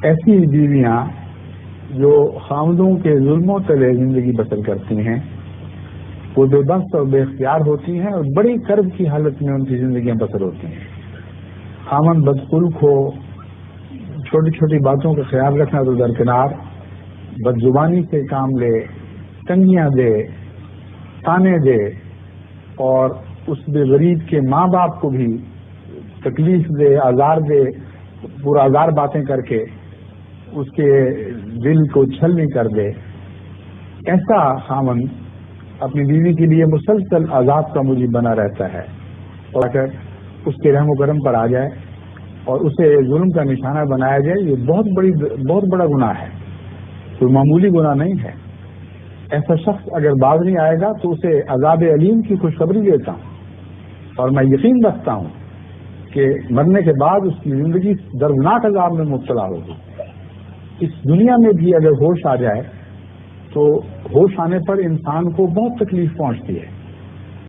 ایسی بیویاں جو خاوندوں کے ظلموں تلے زندگی بسر کرتی ہیں وہ بے بس اور بے اختیار ہوتی ہیں اور بڑی کرب کی حالت میں ان کی زندگیاں بسر ہوتی ہیں. خاوند بدخلق ہو، چھوٹی چھوٹی باتوں کا خیال رکھنا تو درکنار، بد زبانی سے کام لے، تنگیاں دے، تانے دے اور اس بے غریب کے ماں باپ کو بھی تکلیف دے، آزار دے، پورا آزار باتیں کر کے اس کے دل کو چھلنی کر دے. ایسا خاوند اپنی بیوی کے لیے مسلسل عذاب کا موجب بنا رہتا ہے اور اگر اس کے رحم و کرم پر آ جائے اور اسے ظلم کا نشانہ بنایا جائے، یہ بہت بڑا گناہ ہے، کوئی معمولی گناہ نہیں ہے. ایسا شخص اگر باز نہیں آئے گا تو اسے عذاب علیم کی خوشخبری دیتا ہوں اور میں یقین رکھتا ہوں کہ مرنے کے بعد اس کی زندگی دردناک عذاب میں مبتلا ہوگی. اس دنیا میں بھی اگر ہوش آ جائے تو ہوش آنے پر انسان کو بہت تکلیف پہنچتی ہے.